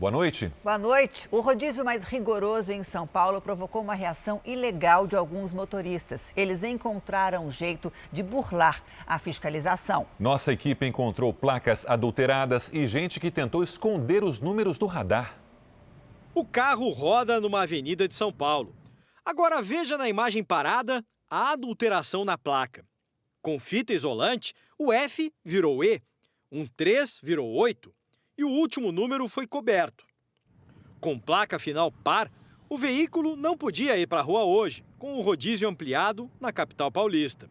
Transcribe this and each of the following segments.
Boa noite. Boa noite. O rodízio mais rigoroso em São Paulo provocou uma reação ilegal de alguns motoristas. Eles encontraram um jeito de burlar a fiscalização. Nossa equipe encontrou placas adulteradas e gente que tentou esconder os números do radar. O carro roda numa avenida de São Paulo. Agora veja na imagem parada a adulteração na placa. Com fita isolante, o F virou E, um 3 virou 8 e o último número foi coberto. Com placa final par, o veículo não podia ir para a rua hoje, com o rodízio ampliado na capital paulista.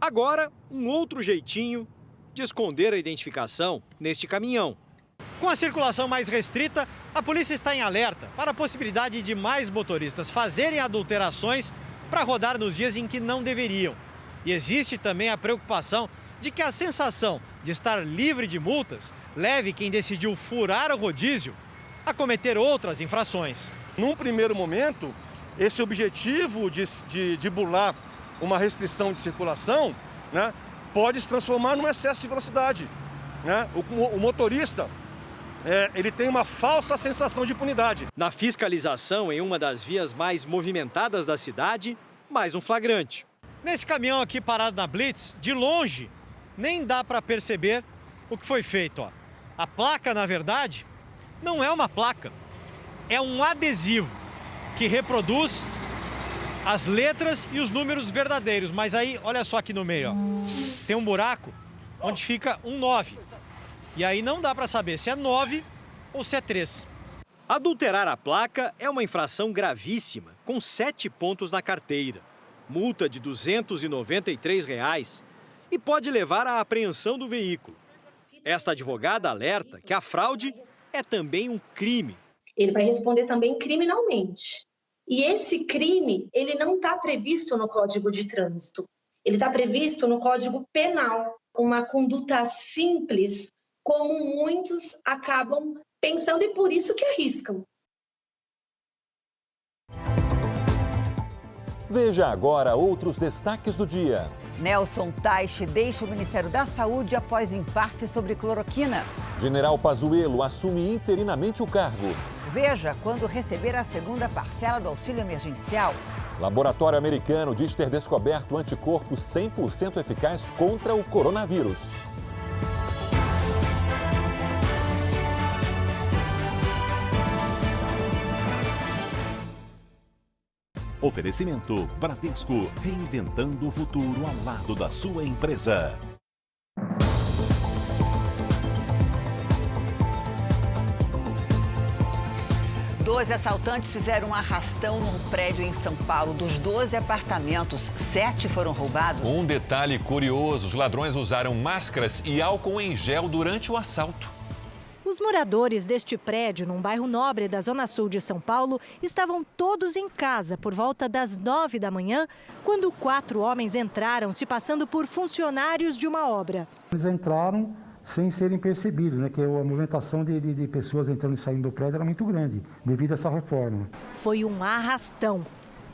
Agora, um outro jeitinho de esconder a identificação neste caminhão. Com a circulação mais restrita, a polícia está em alerta para a possibilidade de mais motoristas fazerem adulterações para rodar nos dias em que não deveriam. E existe também a preocupação de que a sensação de estar livre de multas leve quem decidiu furar o rodízio a cometer outras infrações. Num primeiro momento, esse objetivo de burlar uma restrição de circulação, né, pode se transformar num excesso de velocidade. Né? O motorista ele tem uma falsa sensação de impunidade. Na fiscalização em uma das vias mais movimentadas da cidade, mais um flagrante. Nesse caminhão aqui parado na Blitz, de longe, nem dá para perceber o que foi feito. Ó. A placa, na verdade, não é uma placa, é um adesivo que reproduz as letras e os números verdadeiros. Mas aí, olha só aqui no meio, ó, tem um buraco onde fica um 9. E aí não dá para saber se é 9 ou se é 3. Adulterar a placa é uma infração gravíssima, com 7 pontos na carteira. Multa de R$ 293 e pode levar à apreensão do veículo. Esta advogada alerta que a fraude é também um crime. Ele vai responder também criminalmente. E esse crime, ele não está previsto no Código de Trânsito. Ele está previsto no Código Penal. Uma conduta simples, como muitos acabam pensando e por isso que arriscam. Veja agora outros destaques do dia. Nelson Teich deixa o Ministério da Saúde após impasse sobre cloroquina. General Pazuello assume interinamente o cargo. Veja quando receber a segunda parcela do auxílio emergencial. Laboratório americano diz ter descoberto anticorpos 100% eficaz contra o coronavírus. Oferecimento Bradesco, reinventando o futuro ao lado da sua empresa. Doze assaltantes fizeram um arrastão num prédio em São Paulo. Dos 12 apartamentos, 7 foram roubados. Um detalhe curioso, os ladrões usaram máscaras e álcool em gel durante o assalto. Os moradores deste prédio, num bairro nobre da Zona Sul de São Paulo, estavam todos em casa por volta das 9 da manhã, quando 4 homens entraram se passando por funcionários de uma obra. Eles entraram sem serem percebidos, né? Que a movimentação de pessoas entrando e saindo do prédio era muito grande, devido a essa reforma. Foi um arrastão.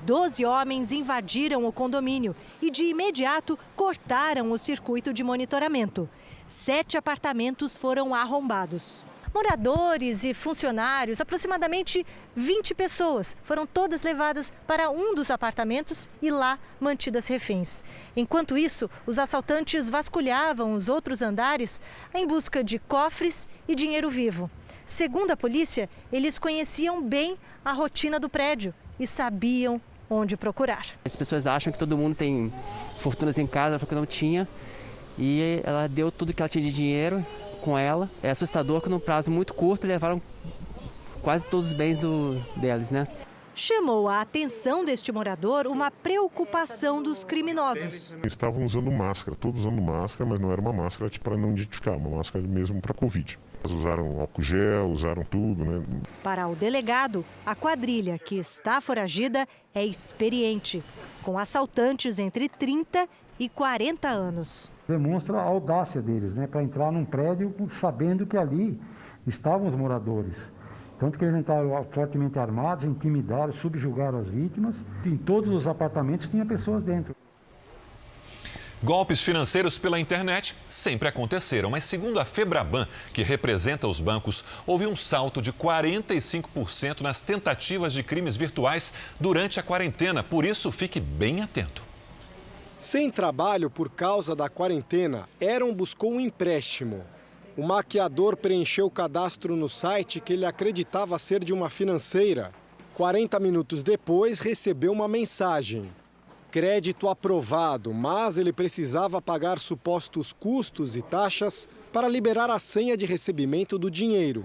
12 homens invadiram o condomínio e, de imediato, cortaram o circuito de monitoramento. 7 apartamentos foram arrombados. Moradores e funcionários, aproximadamente 20 pessoas, foram todas levadas para um dos apartamentos e lá mantidas reféns. Enquanto isso, os assaltantes vasculhavam os outros andares em busca de cofres e dinheiro vivo. Segundo a polícia, eles conheciam bem a rotina do prédio e sabiam onde procurar. As pessoas acham que todo mundo tem fortunas em casa, ela falou que não tinha. E ela deu tudo que ela tinha de dinheiro com ela. É assustador que num prazo muito curto levaram quase todos os bens deles, né? Chamou a atenção deste morador uma preocupação dos criminosos. Estavam usando máscara, todos usando máscara, mas não era uma máscara para não identificar, uma máscara mesmo para Covid. Eles usaram álcool gel, usaram tudo, né? Para o delegado, a quadrilha que está foragida é experiente, com assaltantes entre 30 e 40 anos. Demonstra a audácia deles, né, para entrar num prédio sabendo que ali estavam os moradores. Tanto que eles entraram fortemente armados, intimidaram, subjugaram as vítimas. Em todos os apartamentos tinha pessoas dentro. Golpes financeiros pela internet sempre aconteceram, mas segundo a Febraban, que representa os bancos, houve um salto de 45% nas tentativas de crimes virtuais durante a quarentena. Por isso, fique bem atento. Sem trabalho por causa da quarentena, Aaron buscou um empréstimo. O maquiador preencheu o cadastro no site que ele acreditava ser de uma financeira. 40 minutos depois, recebeu uma mensagem. Crédito aprovado, mas ele precisava pagar supostos custos e taxas para liberar a senha de recebimento do dinheiro.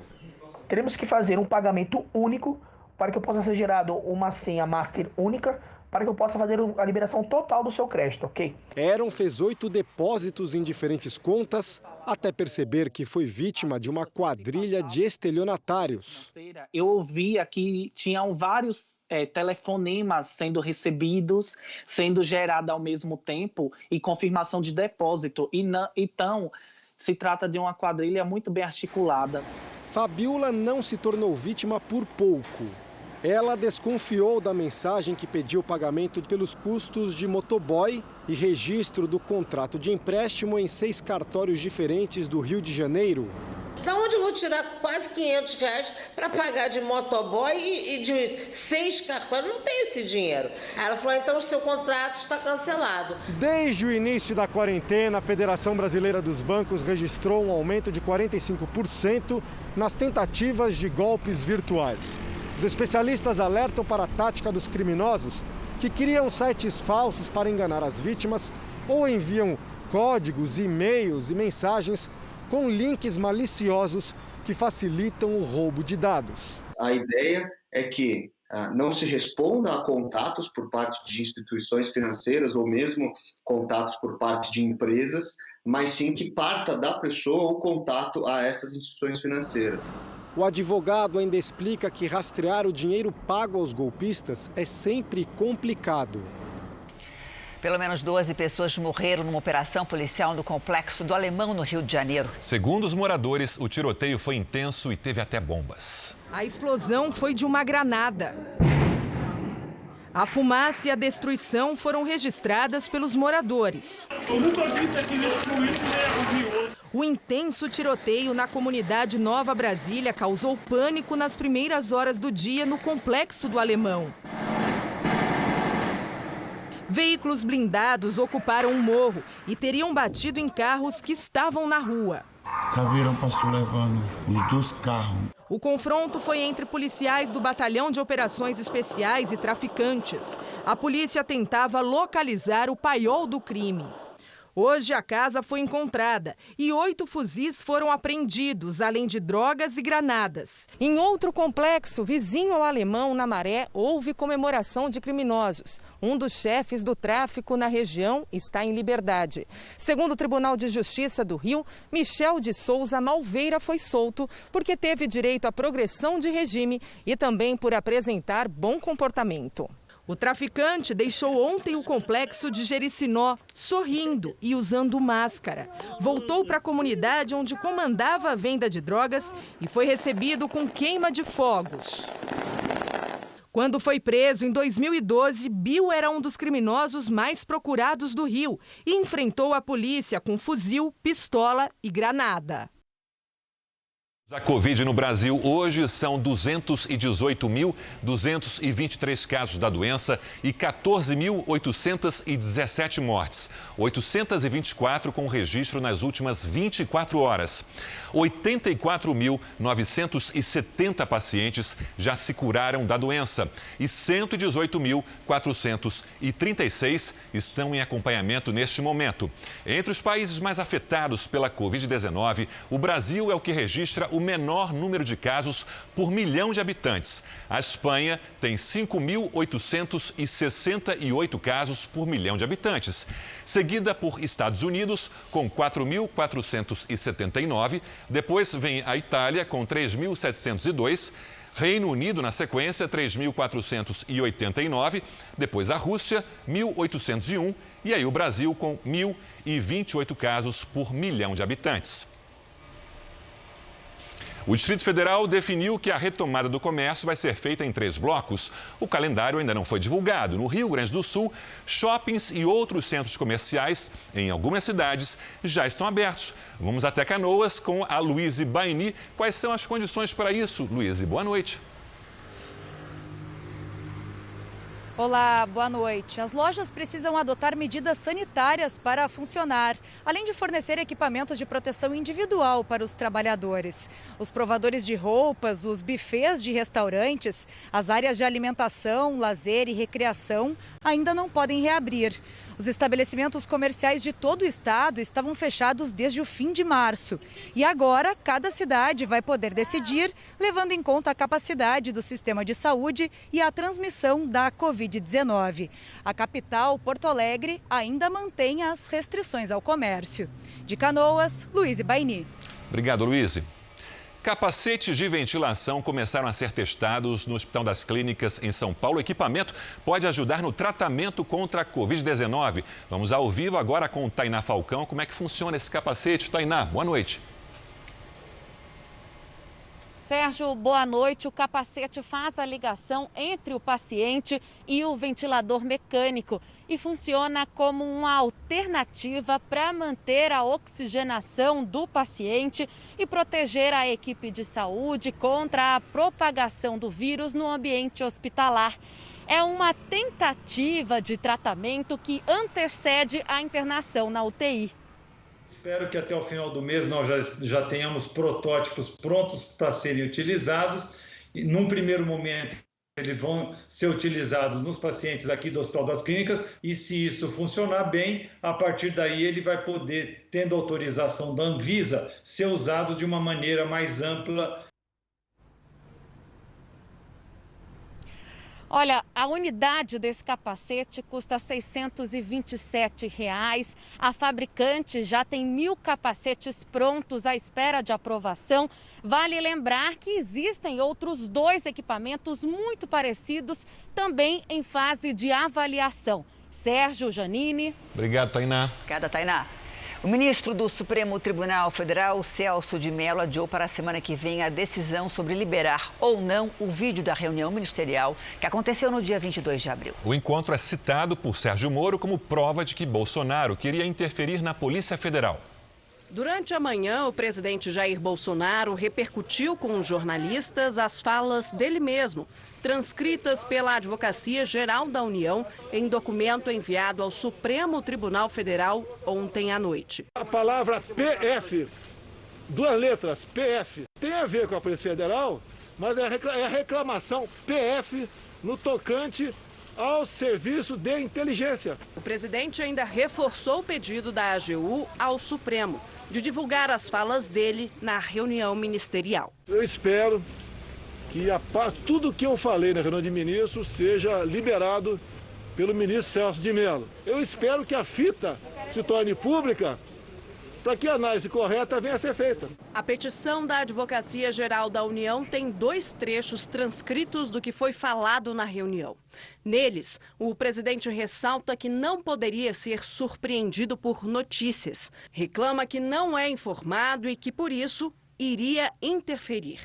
Teremos que fazer um pagamento único para que eu possa ser gerado uma senha master única para que eu possa fazer a liberação total do seu crédito, ok? Aaron fez 8 depósitos em diferentes contas, até perceber que foi vítima de uma quadrilha de estelionatários. Eu ouvia que tinham vários telefonemas sendo recebidos, sendo gerados ao mesmo tempo e confirmação de depósito. Então, se trata de uma quadrilha muito bem articulada. Fabiola não se tornou vítima por pouco. Ela desconfiou da mensagem que pedia o pagamento pelos custos de motoboy e registro do contrato de empréstimo em 6 cartórios diferentes do Rio de Janeiro. Da onde eu vou tirar quase R$500 para pagar de motoboy e de 6 cartórios? Não tenho esse dinheiro. Aí ela falou, então o seu contrato está cancelado. Desde o início da quarentena, a Federação Brasileira dos Bancos registrou um aumento de 45% nas tentativas de golpes virtuais. Os especialistas alertam para a tática dos criminosos que criam sites falsos para enganar as vítimas ou enviam códigos, e-mails e mensagens com links maliciosos que facilitam o roubo de dados. A ideia é que não se responda a contatos por parte de instituições financeiras ou mesmo contatos por parte de empresas, mas sim que parta da pessoa o contato a essas instituições financeiras. O advogado ainda explica que rastrear o dinheiro pago aos golpistas é sempre complicado. Pelo menos 12 pessoas morreram numa operação policial no Complexo do Alemão, no Rio de Janeiro. Segundo os moradores, o tiroteio foi intenso e teve até bombas. A explosão foi de uma granada. A fumaça e a destruição foram registradas pelos moradores. Eu nunca vi isso aqui destruído. O intenso tiroteio na comunidade Nova Brasília causou pânico nas primeiras horas do dia no Complexo do Alemão. Veículos blindados ocuparam o morro e teriam batido em carros que estavam na rua. Caveirão passou levando os 2 carros. O confronto foi entre policiais do Batalhão de Operações Especiais e traficantes. A polícia tentava localizar o paiol do crime. Hoje a casa foi encontrada e 8 fuzis foram apreendidos, além de drogas e granadas. Em outro complexo, vizinho ao Alemão, na Maré, houve comemoração de criminosos. Um dos chefes do tráfico na região está em liberdade. Segundo o Tribunal de Justiça do Rio, Michel de Souza Malveira foi solto porque teve direito à progressão de regime e também por apresentar bom comportamento. O traficante deixou ontem o complexo de Jericinó, sorrindo e usando máscara. Voltou para a comunidade onde comandava a venda de drogas e foi recebido com queima de fogos. Quando foi preso em 2012, Bill era um dos criminosos mais procurados do Rio e enfrentou a polícia com fuzil, pistola e granada. A Covid no Brasil hoje são 218.223 casos da doença e 14.817 mortes. 824 com registro nas últimas 24 horas. 84.970 pacientes já se curaram da doença e 118.436 estão em acompanhamento neste momento. Entre os países mais afetados pela Covid-19, o Brasil é o que registra o menor número de casos por milhão de habitantes. A Espanha tem 5.868 casos por milhão de habitantes, seguida por Estados Unidos, com 4.479, depois vem a Itália, com 3.702, Reino Unido, na sequência, 3.489, depois a Rússia, 1.801, e aí o Brasil, com 1.028 casos por milhão de habitantes. O Distrito Federal definiu que a retomada do comércio vai ser feita em 3 blocos. O calendário ainda não foi divulgado. No Rio Grande do Sul, shoppings e outros centros comerciais em algumas cidades já estão abertos. Vamos até Canoas com a Luíse Baini. Quais são as condições para isso? Luíse, boa noite. Olá, boa noite. As lojas precisam adotar medidas sanitárias para funcionar, além de fornecer equipamentos de proteção individual para os trabalhadores. Os provadores de roupas, os bufês de restaurantes, as áreas de alimentação, lazer e recreação ainda não podem reabrir. Os estabelecimentos comerciais de todo o estado estavam fechados desde o fim de março. E agora, cada cidade vai poder decidir, levando em conta a capacidade do sistema de saúde e a transmissão da Covid-19. A capital, Porto Alegre, ainda mantém as restrições ao comércio. De Canoas, Luíse Baini. Obrigado, Luíse. Capacetes de ventilação começaram a ser testados no Hospital das Clínicas em São Paulo. O equipamento pode ajudar no tratamento contra a Covid-19. Vamos ao vivo agora com Tainá Falcão. Como é que funciona esse capacete? Tainá, boa noite. Sérgio, boa noite. O capacete faz a ligação entre o paciente e o ventilador mecânico e funciona como uma alternativa para manter a oxigenação do paciente e proteger a equipe de saúde contra a propagação do vírus no ambiente hospitalar. É uma tentativa de tratamento que antecede a internação na UTI. Espero que até o final do mês nós já tenhamos protótipos prontos para serem utilizados. E, num primeiro momento, eles vão ser utilizados nos pacientes aqui do Hospital das Clínicas e, se isso funcionar bem, a partir daí ele vai poder, tendo autorização da Anvisa, ser usado de uma maneira mais ampla. Olha, a unidade desse capacete custa R$ 627. A fabricante já tem 1.000 capacetes prontos à espera de aprovação. Vale lembrar que existem outros 2 equipamentos muito parecidos, também em fase de avaliação. Sérgio, Janine. Obrigado, Tainá. Obrigada, Tainá. O ministro do Supremo Tribunal Federal, Celso de Mello, adiou para a semana que vem a decisão sobre liberar ou não o vídeo da reunião ministerial que aconteceu no dia 22 de abril. O encontro é citado por Sérgio Moro como prova de que Bolsonaro queria interferir na Polícia Federal. Durante a manhã, o presidente Jair Bolsonaro repercutiu com os jornalistas as falas dele mesmo, transcritas pela Advocacia Geral da União em documento enviado ao Supremo Tribunal Federal ontem à noite. A palavra PF, 2 letras, PF, tem a ver com a Polícia Federal, mas é a reclamação PF no tocante ao serviço de inteligência. O presidente ainda reforçou o pedido da AGU ao Supremo de divulgar as falas dele na reunião ministerial. Eu espero que tudo que eu falei na reunião de ministros seja liberado pelo ministro Celso de Mello. Eu espero que a fita se torne pública para que a análise correta venha a ser feita. A petição da Advocacia Geral da União tem 2 trechos transcritos do que foi falado na reunião. Neles, o presidente ressalta que não poderia ser surpreendido por notícias. Reclama que não é informado e que, por isso, iria interferir.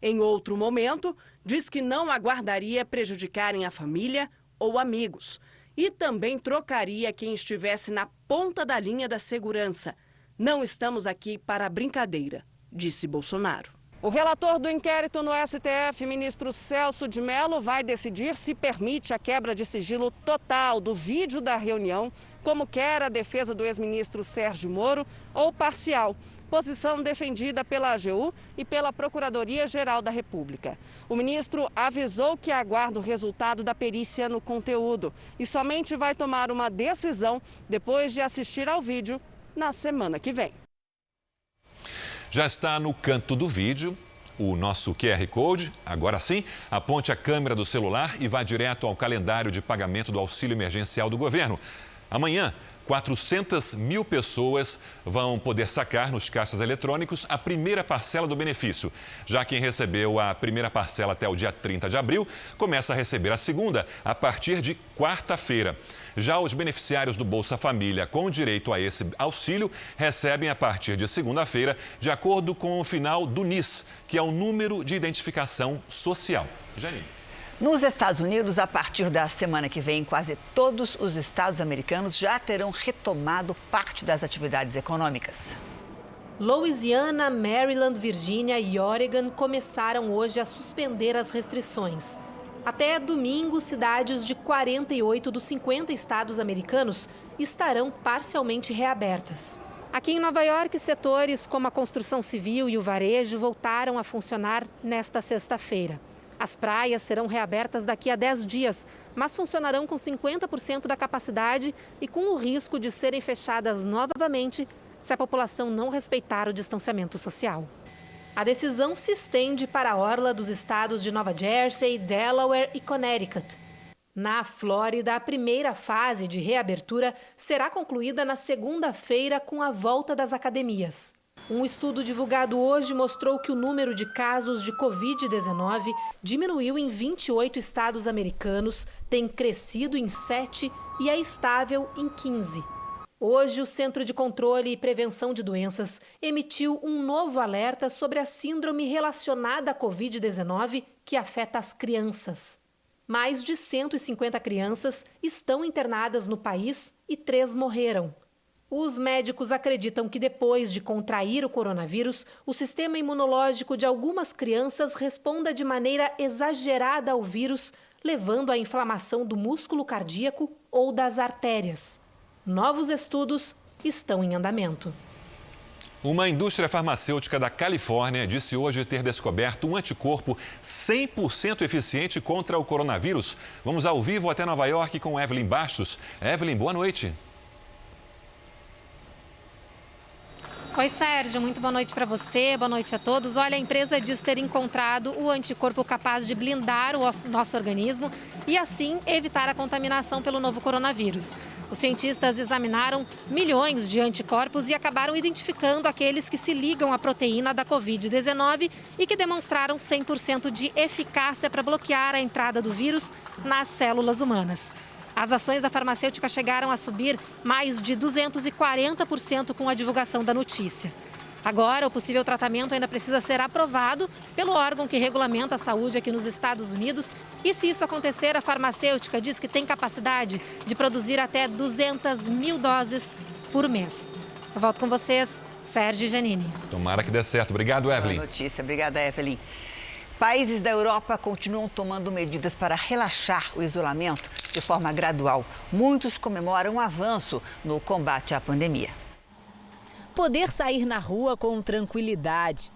Em outro momento, diz que não aguardaria prejudicarem a família ou amigos. E também trocaria quem estivesse na ponta da linha da segurança. Não estamos aqui para brincadeira, disse Bolsonaro. O relator do inquérito no STF, ministro Celso de Mello, vai decidir se permite a quebra de sigilo total do vídeo da reunião, como quer a defesa do ex-ministro Sérgio Moro, ou parcial, posição defendida pela AGU e pela Procuradoria-Geral da República. O ministro avisou que aguarda o resultado da perícia no conteúdo e somente vai tomar uma decisão depois de assistir ao vídeo na semana que vem. Já está no canto do vídeo o nosso QR Code. Agora sim, aponte a câmera do celular e vá direto ao calendário de pagamento do auxílio emergencial do governo. Amanhã, 400 mil pessoas vão poder sacar nos caixas eletrônicos a primeira parcela do benefício. Já quem recebeu a primeira parcela até o dia 30 de abril, começa a receber a segunda a partir de quarta-feira. Já os beneficiários do Bolsa Família com direito a esse auxílio recebem a partir de segunda-feira, de acordo com o final do NIS, que é o número de identificação social. Janine. Nos Estados Unidos, a partir da semana que vem, quase todos os estados americanos já terão retomado parte das atividades econômicas. Louisiana, Maryland, Virgínia e Oregon começaram hoje a suspender as restrições. Até domingo, cidades de 48 dos 50 estados americanos estarão parcialmente reabertas. Aqui em Nova York, setores como a construção civil e o varejo voltaram a funcionar nesta sexta-feira. As praias serão reabertas daqui a 10 dias, mas funcionarão com 50% da capacidade e com o risco de serem fechadas novamente se a população não respeitar o distanciamento social. A decisão se estende para a orla dos estados de Nova Jersey, Delaware e Connecticut. Na Flórida, a primeira fase de reabertura será concluída na segunda-feira com a volta das academias. Um estudo divulgado hoje mostrou que o número de casos de Covid-19 diminuiu em 28 estados americanos, tem crescido em 7 e é estável em 15. Hoje, o Centro de Controle e Prevenção de Doenças emitiu um novo alerta sobre a síndrome relacionada à Covid-19 que afeta as crianças. Mais de 150 crianças estão internadas no país e 3 morreram. Os médicos acreditam que depois de contrair o coronavírus, o sistema imunológico de algumas crianças responda de maneira exagerada ao vírus, levando à inflamação do músculo cardíaco ou das artérias. Novos estudos estão em andamento. Uma indústria farmacêutica da Califórnia disse hoje ter descoberto um anticorpo 100% eficiente contra o coronavírus. Vamos ao vivo até Nova York com Evelyn Bastos. Evelyn, boa noite. Oi, Sérgio, muito boa noite para você, boa noite a todos. Olha, a empresa diz ter encontrado o anticorpo capaz de blindar o nosso organismo e, assim, evitar a contaminação pelo novo coronavírus. Os cientistas examinaram milhões de anticorpos e acabaram identificando aqueles que se ligam à proteína da Covid-19 e que demonstraram 100% de eficácia para bloquear a entrada do vírus nas células humanas. As ações da farmacêutica chegaram a subir mais de 240% com a divulgação da notícia. Agora, o possível tratamento ainda precisa ser aprovado pelo órgão que regulamenta a saúde aqui nos Estados Unidos. E se isso acontecer, a farmacêutica diz que tem capacidade de produzir até 200 mil doses por mês. Eu volto com vocês, Sérgio e Janine. Tomara que dê certo. Obrigado, Evelyn. Boa notícia. Obrigada, Evelyn. Países da Europa continuam tomando medidas para relaxar o isolamento de forma gradual. Muitos comemoram um avanço no combate à pandemia. Poder sair na rua com tranquilidade.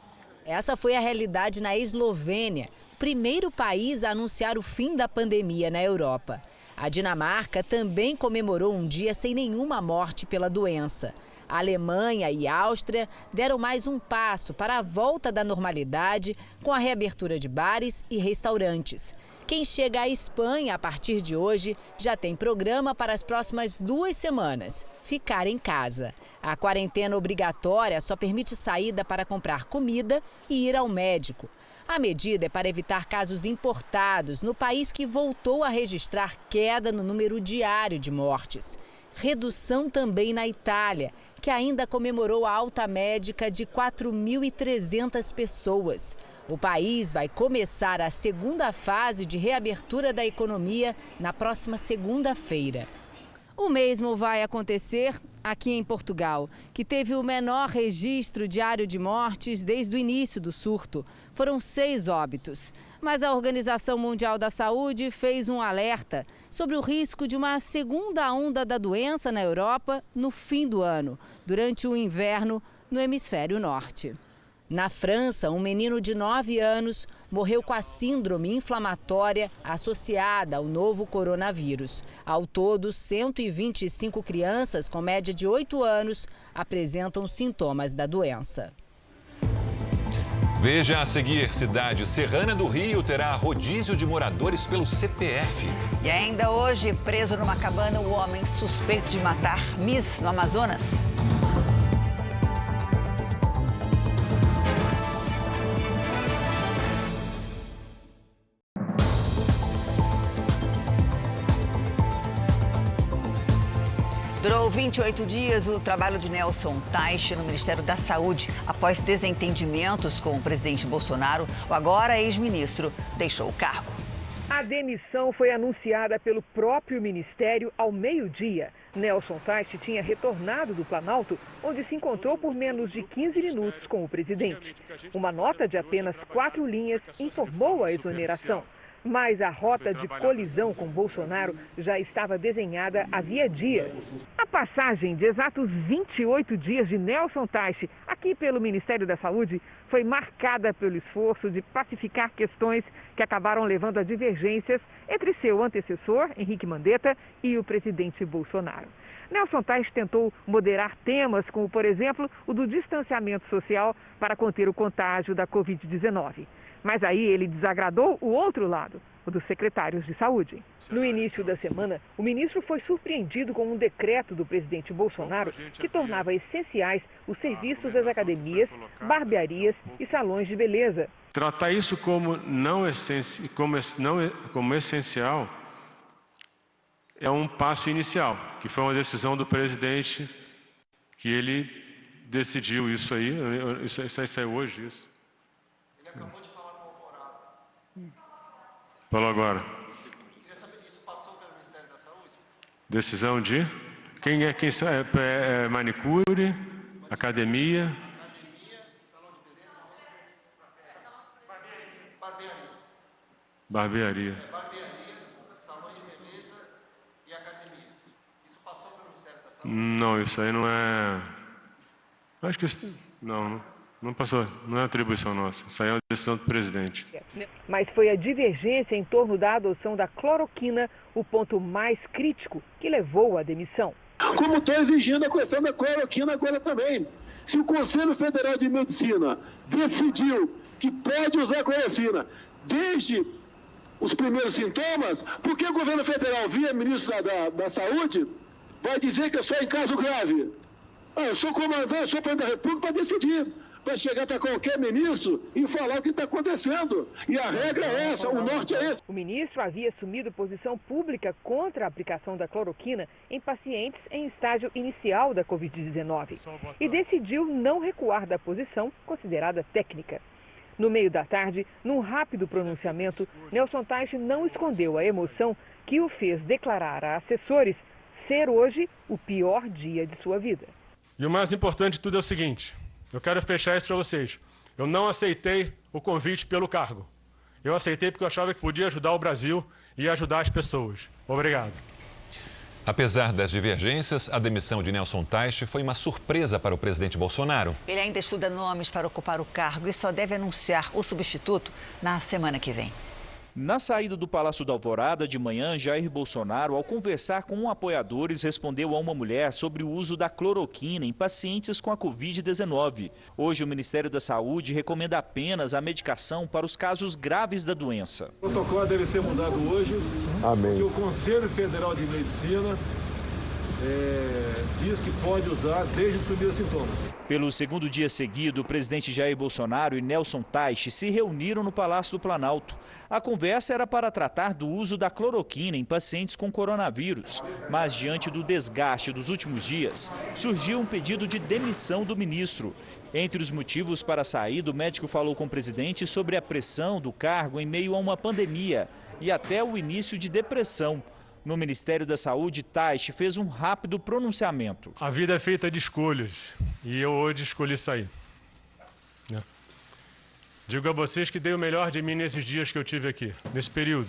Essa foi a realidade na Eslovênia, primeiro país a anunciar o fim da pandemia na Europa. A Dinamarca também comemorou um dia sem nenhuma morte pela doença. A Alemanha e a Áustria deram mais um passo para a volta da normalidade com a reabertura de bares e restaurantes. Quem chega à Espanha a partir de hoje já tem programa para as próximas 2 semanas: ficar em casa. A quarentena obrigatória só permite saída para comprar comida e ir ao médico. A medida é para evitar casos importados no país que voltou a registrar queda no número diário de mortes. Redução também na Itália, que ainda comemorou a alta médica de 4.300 pessoas. O país vai começar a segunda fase de reabertura da economia na próxima segunda-feira. O mesmo vai acontecer aqui em Portugal, que teve o menor registro diário de mortes desde o início do surto. Foram 6 óbitos. Mas a Organização Mundial da Saúde fez um alerta sobre o risco de uma segunda onda da doença na Europa no fim do ano, durante o inverno no hemisfério norte. Na França, um menino de 9 anos morreu com a síndrome inflamatória associada ao novo coronavírus. Ao todo, 125 crianças com média de 8 anos apresentam sintomas da doença. Veja a seguir, cidade serrana do Rio terá rodízio de moradores pelo CPF. E ainda hoje, preso numa cabana, o homem suspeito de matar Miss no Amazonas. Durou 28 dias o trabalho de Nelson Teich no Ministério da Saúde. Após desentendimentos com o presidente Bolsonaro, o agora ex-ministro deixou o cargo. A demissão foi anunciada pelo próprio ministério ao meio-dia. Nelson Teich tinha retornado do Planalto, onde se encontrou por menos de 15 minutos com o presidente. Uma nota de apenas 4 linhas informou a exoneração. Mas a rota de colisão com Bolsonaro já estava desenhada havia dias. A passagem de exatos 28 dias de Nelson Teich aqui pelo Ministério da Saúde foi marcada pelo esforço de pacificar questões que acabaram levando a divergências entre seu antecessor, Henrique Mandetta, e o presidente Bolsonaro. Nelson Teich tentou moderar temas como, por exemplo, o do distanciamento social para conter o contágio da Covid-19. Mas aí ele desagradou o outro lado, o dos secretários de saúde. No início da semana, o ministro foi surpreendido com um decreto do presidente Bolsonaro que tornava essenciais os serviços das academias, barbearias e salões de beleza. Tratar isso como essencial é um passo inicial, que foi uma decisão do presidente que ele decidiu isso aí. Isso aí saiu hoje, isso. Ele acabou de falar com o Alvorada. Falou agora. Queria saber se isso passou pelo Ministério da Saúde? Decisão de? Quem é manicure, academia? Salão de beleza, barbearia. Salão de beleza e academia. Isso passou pelo Ministério da Saúde? Não, isso aí não é... Acho que isso... Não passou, não é atribuição nossa, isso aí é uma decisão do presidente. Mas foi a divergência em torno da adoção da cloroquina o ponto mais crítico que levou à demissão. Como estou exigindo a questão da cloroquina agora também. Se o Conselho Federal de Medicina decidiu que pode usar cloroquina desde os primeiros sintomas, por que o governo federal, via ministro da Saúde, vai dizer que é só em caso grave? Eu sou comandante, eu sou presidente da República para decidir. Para chegar para qualquer ministro e falar o que está acontecendo. E a regra é essa, o norte é esse. O ministro havia assumido posição pública contra a aplicação da cloroquina em pacientes em estágio inicial da Covid-19 e decidiu não recuar da posição considerada técnica. No meio da tarde, num rápido pronunciamento, Nelson Teich não escondeu a emoção que o fez declarar a assessores ser hoje o pior dia de sua vida. E o mais importante de tudo é o seguinte... Eu quero fechar isso para vocês. Eu não aceitei o convite pelo cargo. Eu aceitei porque eu achava que podia ajudar o Brasil e ajudar as pessoas. Obrigado. Apesar das divergências, a demissão de Nelson Teich foi uma surpresa para o presidente Bolsonaro. Ele ainda estuda nomes para ocupar o cargo e só deve anunciar o substituto na semana que vem. Na saída do Palácio da Alvorada de manhã, Jair Bolsonaro, ao conversar com apoiadores, respondeu a uma mulher sobre o uso da cloroquina em pacientes com a Covid-19. Hoje, o Ministério da Saúde recomenda apenas a medicação para os casos graves da doença. O protocolo deve ser mudado hoje, Amém. Porque o Conselho Federal de Medicina diz que pode usar desde os primeiros sintomas. Pelo segundo dia seguido, o presidente Jair Bolsonaro e Nelson Teich se reuniram no Palácio do Planalto. A conversa era para tratar do uso da cloroquina em pacientes com coronavírus. Mas, diante do desgaste dos últimos dias, surgiu um pedido de demissão do ministro. Entre os motivos para a saída, o médico falou com o presidente sobre a pressão do cargo em meio a uma pandemia e até o início de depressão. No Ministério da Saúde, Teich fez um rápido pronunciamento. A vida é feita de escolhas e eu hoje escolhi sair. Digo a vocês que dei o melhor de mim nesses dias que eu tive aqui, nesse período.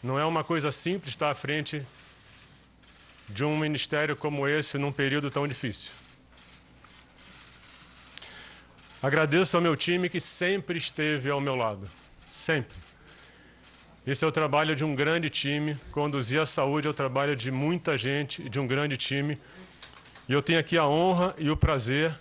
Não é uma coisa simples estar à frente de um ministério como esse num período tão difícil. Agradeço ao meu time que sempre esteve ao meu lado, sempre. Esse é o trabalho de um grande time, conduzir a saúde é o trabalho de muita gente, de um grande time. E eu tenho aqui a honra e o prazer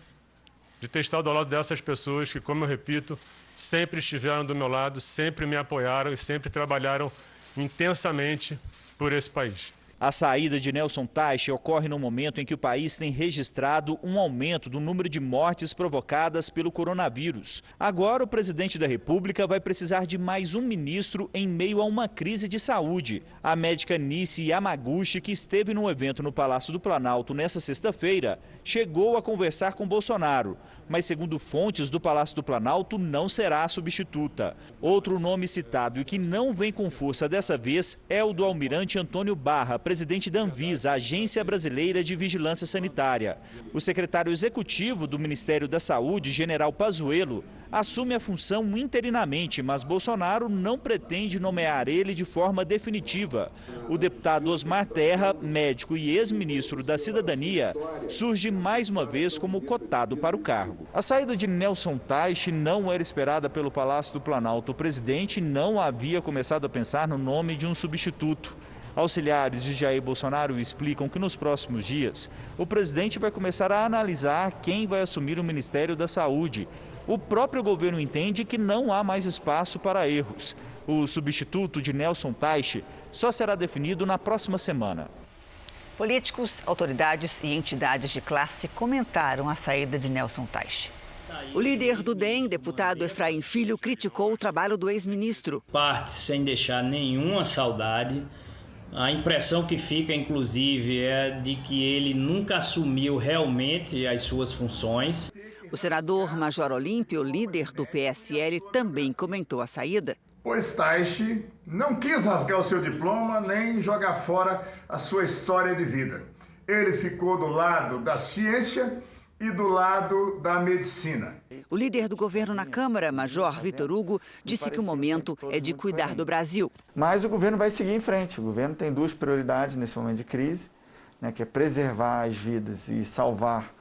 de ter estado ao lado dessas pessoas que, como eu repito, sempre estiveram do meu lado, sempre me apoiaram e sempre trabalharam intensamente por esse país. A saída de Nelson Teich ocorre no momento em que o país tem registrado um aumento do número de mortes provocadas pelo coronavírus. Agora, o presidente da República vai precisar de mais um ministro em meio a uma crise de saúde. A médica Nice Yamaguchi, que esteve num evento no Palácio do Planalto nesta sexta-feira, chegou a conversar com Bolsonaro. Mas, segundo fontes do Palácio do Planalto, não será a substituta. Outro nome citado e que não vem com força dessa vez é o do almirante Antônio Barra, presidente da Anvisa, Agência Brasileira de Vigilância Sanitária. O secretário executivo do Ministério da Saúde, general Pazuello, assume a função interinamente, mas Bolsonaro não pretende nomear ele de forma definitiva. O deputado Osmar Terra, médico e ex-ministro da Cidadania, surge mais uma vez como cotado para o cargo. A saída de Nelson Teich não era esperada pelo Palácio do Planalto. O presidente não havia começado a pensar no nome de um substituto. Auxiliares de Jair Bolsonaro explicam que nos próximos dias o presidente vai começar a analisar quem vai assumir o Ministério da Saúde. O próprio governo entende que não há mais espaço para erros. O substituto de Nelson Teich só será definido na próxima semana. Políticos, autoridades e entidades de classe comentaram a saída de Nelson Teich. O líder do DEM, deputado Efraim Filho, criticou o trabalho do ex-ministro. Parte sem deixar nenhuma saudade. A impressão que fica, inclusive, é de que ele nunca assumiu realmente as suas funções. O senador Major Olímpio, líder do PSL, também comentou a saída. Pois Teich não quis rasgar o seu diploma nem jogar fora a sua história de vida. Ele ficou do lado da ciência e do lado da medicina. O líder do governo na Câmara, Major Vitor Hugo, disse que o momento é de cuidar do Brasil. Mas o governo vai seguir em frente. O governo tem duas prioridades nesse momento de crise, que é preservar as vidas e salvar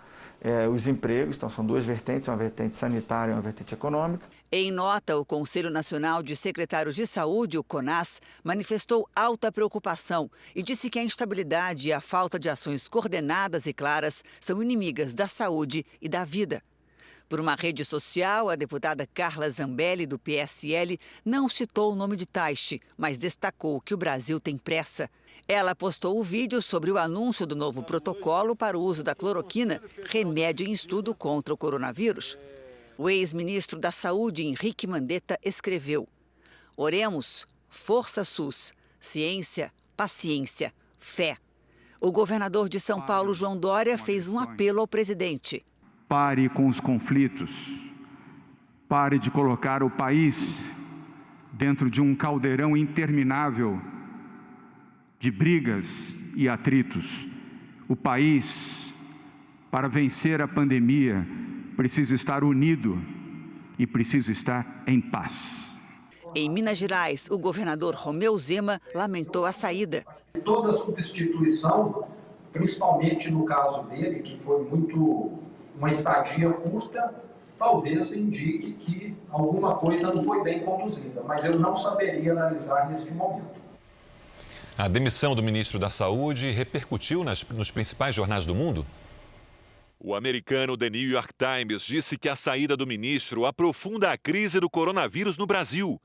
os empregos. Então são duas vertentes, uma vertente sanitária e uma vertente econômica. Em nota, o Conselho Nacional de Secretários de Saúde, o CONAS, manifestou alta preocupação e disse que a instabilidade e a falta de ações coordenadas e claras são inimigas da saúde e da vida. Por uma rede social, a deputada Carla Zambelli, do PSL, não citou o nome de Teich, mas destacou que o Brasil tem pressa. Ela postou o vídeo sobre o anúncio do novo protocolo para o uso da cloroquina, remédio em estudo contra o coronavírus. O ex-ministro da Saúde, Henrique Mandetta, escreveu: oremos, força SUS, ciência, paciência, fé. O governador de São Paulo, João Dória, fez um apelo ao presidente. Pare com os conflitos. Pare de colocar o país dentro de um caldeirão interminável de brigas e atritos. O país, para vencer a pandemia, precisa estar unido e precisa estar em paz. Em Minas Gerais, o governador Romeu Zema lamentou a saída. Toda substituição, principalmente no caso dele, que foi uma estadia curta, talvez indique que alguma coisa não foi bem conduzida, mas eu não saberia analisar neste momento. A demissão do ministro da Saúde repercutiu nos principais jornais do mundo? O americano The New York Times disse que a saída do ministro aprofunda a crise do coronavírus no Brasil.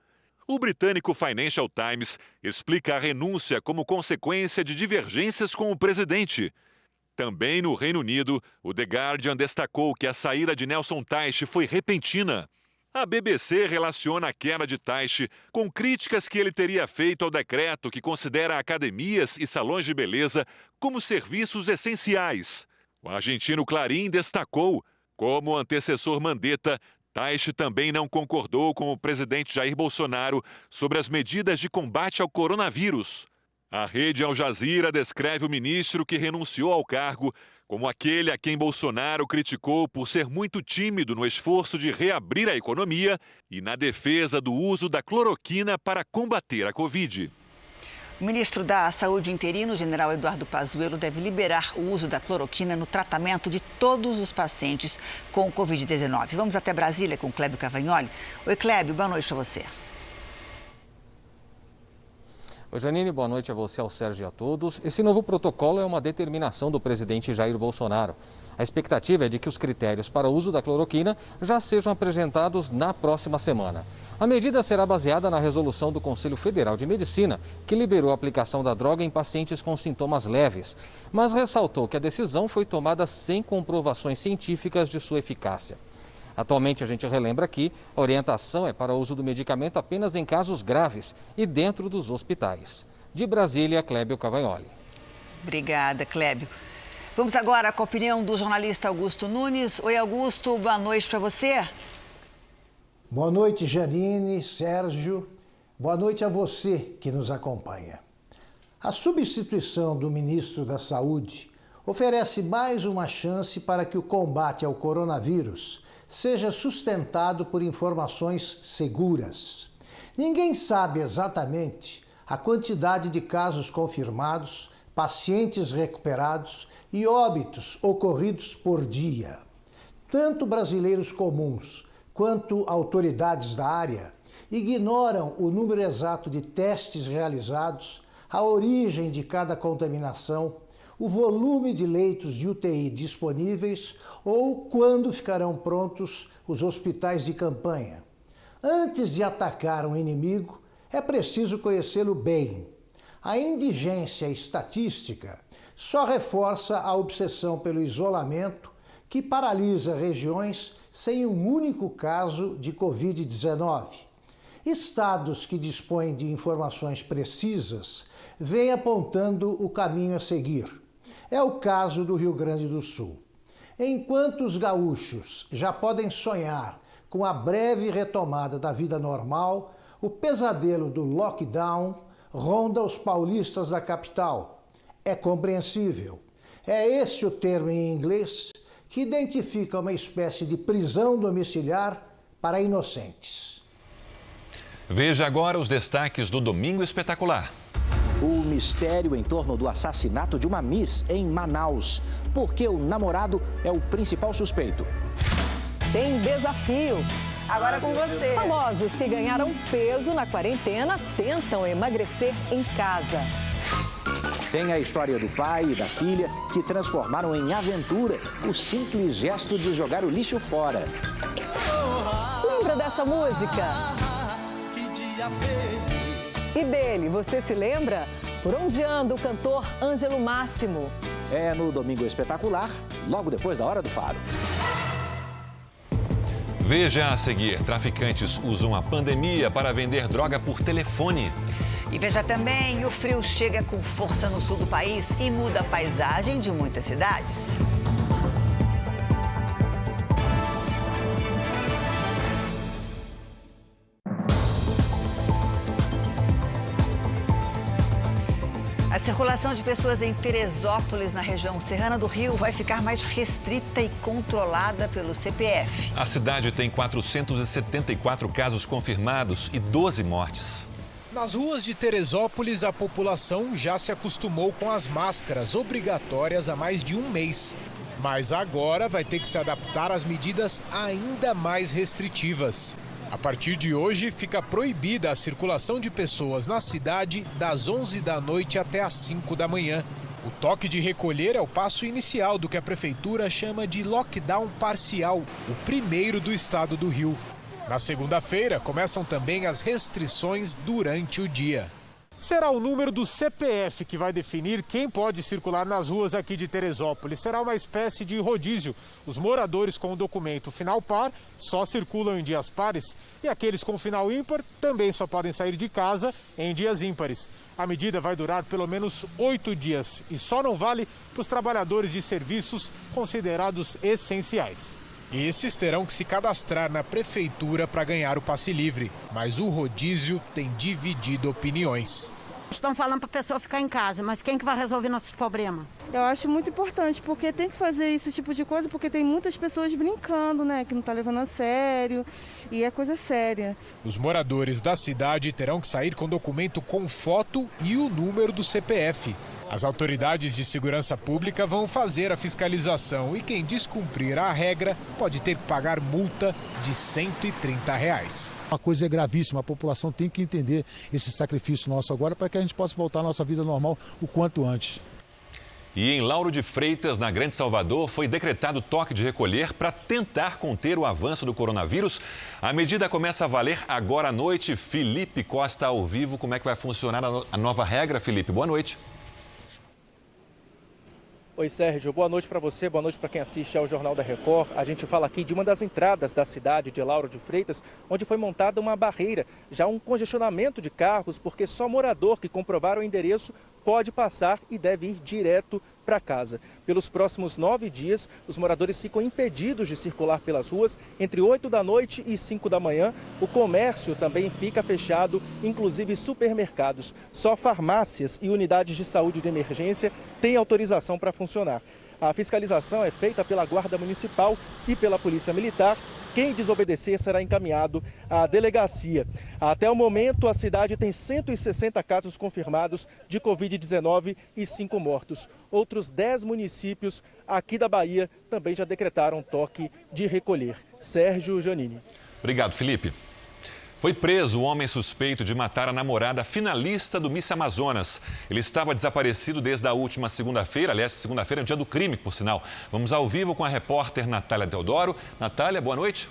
O britânico Financial Times explica a renúncia como consequência de divergências com o presidente. Também no Reino Unido, o The Guardian destacou que a saída de Nelson Teich foi repentina. A BBC relaciona a queda de Teich com críticas que ele teria feito ao decreto que considera academias e salões de beleza como serviços essenciais. O argentino Clarín destacou, como antecessor Mandetta, Teich também não concordou com o presidente Jair Bolsonaro sobre as medidas de combate ao coronavírus. A rede Al Jazeera descreve o ministro que renunciou ao cargo como aquele a quem Bolsonaro criticou por ser muito tímido no esforço de reabrir a economia e na defesa do uso da cloroquina para combater a Covid. O ministro da Saúde interino, general Eduardo Pazuello, deve liberar o uso da cloroquina no tratamento de todos os pacientes com Covid-19. Vamos até Brasília com Clébio Cavagnoli. Oi, Clébio, boa noite para você. Oi, Janine, boa noite a você, ao Sérgio e a todos. Esse novo protocolo é uma determinação do presidente Jair Bolsonaro. A expectativa é de que os critérios para o uso da cloroquina já sejam apresentados na próxima semana. A medida será baseada na resolução do Conselho Federal de Medicina, que liberou a aplicação da droga em pacientes com sintomas leves, mas ressaltou que a decisão foi tomada sem comprovações científicas de sua eficácia. Atualmente, a gente relembra aqui, a orientação é para o uso do medicamento apenas em casos graves e dentro dos hospitais. De Brasília, Clébio Cavagnoli. Obrigada, Clébio. Vamos agora com a opinião do jornalista Augusto Nunes. Oi, Augusto, boa noite para você. Boa noite, Janine, Sérgio. Boa noite a você que nos acompanha. A substituição do ministro da Saúde oferece mais uma chance para que o combate ao coronavírus seja sustentado por informações seguras. Ninguém sabe exatamente a quantidade de casos confirmados, pacientes recuperados e óbitos ocorridos por dia. Tanto brasileiros comuns quanto autoridades da área ignoram o número exato de testes realizados, a origem de cada contaminação, o volume de leitos de UTI disponíveis ou quando ficarão prontos os hospitais de campanha. Antes de atacar um inimigo, é preciso conhecê-lo bem. A indigência estatística só reforça a obsessão pelo isolamento, que paralisa regiões sem um único caso de Covid-19. Estados que dispõem de informações precisas vêm apontando o caminho a seguir. É o caso do Rio Grande do Sul. Enquanto os gaúchos já podem sonhar com a breve retomada da vida normal, o pesadelo do lockdown ronda os paulistas da capital. É compreensível. É esse o termo em inglês que identifica uma espécie de prisão domiciliar para inocentes. Veja agora os destaques do Domingo Espetacular. O mistério em torno do assassinato de uma Miss em Manaus. Porque o namorado é o principal suspeito. Tem desafio. Agora com você. Famosos que ganharam peso na quarentena tentam emagrecer em casa. Tem a história do pai e da filha que transformaram em aventura o simples gesto de jogar o lixo fora. Lembra dessa música? E dele, você se lembra? Por onde anda o cantor Ângelo Máximo? É no Domingo Espetacular, logo depois da Hora do Faro. Veja a seguir, traficantes usam a pandemia para vender droga por telefone. E veja também, o frio chega com força no sul do país e muda a paisagem de muitas cidades. A circulação de pessoas em Teresópolis, na região serrana do Rio, vai ficar mais restrita e controlada pelo CPF. A cidade tem 474 casos confirmados e 12 mortes. Nas ruas de Teresópolis, a população já se acostumou com as máscaras obrigatórias há mais de um mês. Mas agora vai ter que se adaptar às medidas ainda mais restritivas. A partir de hoje, fica proibida a circulação de pessoas na cidade das 11 da noite até às 5 da manhã. O toque de recolher é o passo inicial do que a prefeitura chama de lockdown parcial, o primeiro do estado do Rio. Na segunda-feira, começam também as restrições durante o dia. Será o número do CPF que vai definir quem pode circular nas ruas aqui de Teresópolis. Será uma espécie de rodízio. Os moradores com o documento final par só circulam em dias pares e aqueles com final ímpar também só podem sair de casa em dias ímpares. A medida vai durar pelo menos 8 dias e só não vale para os trabalhadores de serviços considerados essenciais. Esses terão que se cadastrar na prefeitura para ganhar o passe livre, mas o rodízio tem dividido opiniões. Estão falando para a pessoa ficar em casa, mas quem que vai resolver nossos problemas? Eu acho muito importante, porque tem que fazer esse tipo de coisa, porque tem muitas pessoas brincando, né, que não está levando a sério, e é coisa séria. Os moradores da cidade terão que sair com documento com foto e o número do CPF. As autoridades de segurança pública vão fazer a fiscalização e quem descumprir a regra pode ter que pagar multa de R$ 130. Uma coisa é gravíssima, a população tem que entender esse sacrifício nosso agora para que a gente possa voltar à nossa vida normal o quanto antes. E em Lauro de Freitas, na Grande Salvador, foi decretado toque de recolher para tentar conter o avanço do coronavírus. A medida começa a valer agora à noite. Felipe Costa ao vivo. Como é que vai funcionar a nova regra, Felipe? Boa noite. Oi, Sérgio. Boa noite para você, boa noite para quem assiste ao Jornal da Record. A gente fala aqui de uma das entradas da cidade de Lauro de Freitas, onde foi montada uma barreira, já um congestionamento de carros, porque só morador que comprovar o endereço pode passar e deve ir direto para casa. Pelos próximos 9 dias, os moradores ficam impedidos de circular pelas ruas entre 8 da noite e 5 da manhã. O comércio também fica fechado, inclusive supermercados. Só farmácias e unidades de saúde de emergência têm autorização para funcionar. A fiscalização é feita pela Guarda Municipal e pela Polícia Militar. Quem desobedecer será encaminhado à delegacia. Até o momento, a cidade tem 160 casos confirmados de Covid-19 e 5 mortos. Outros 10 municípios aqui da Bahia também já decretaram toque de recolher. Sérgio Janini. Obrigado, Felipe. Foi preso o homem suspeito de matar a namorada finalista do Miss Amazonas. Ele estava desaparecido desde a última segunda-feira, aliás, segunda-feira é o dia do crime, por sinal. Vamos ao vivo com a repórter Natália Teodoro. Natália, boa noite.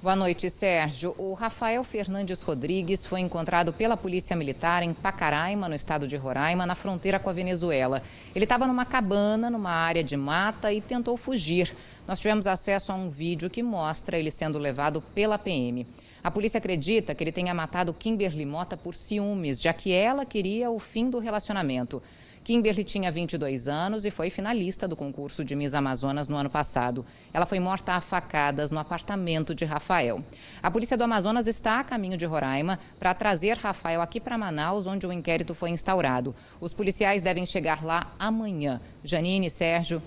Boa noite, Sérgio. O Rafael Fernandes Rodrigues foi encontrado pela Polícia Militar em Pacaraima, no estado de Roraima, na fronteira com a Venezuela. Ele estava numa cabana, numa área de mata e tentou fugir. Nós tivemos acesso a um vídeo que mostra ele sendo levado pela PM. A polícia acredita que ele tenha matado Kimberly Mota por ciúmes, já que ela queria o fim do relacionamento. Kimberly tinha 22 anos e foi finalista do concurso de Miss Amazonas no ano passado. Ela foi morta a facadas no apartamento de Rafael. A polícia do Amazonas está a caminho de Roraima para trazer Rafael aqui para Manaus, onde o inquérito foi instaurado. Os policiais devem chegar lá amanhã. Janine, Sérgio.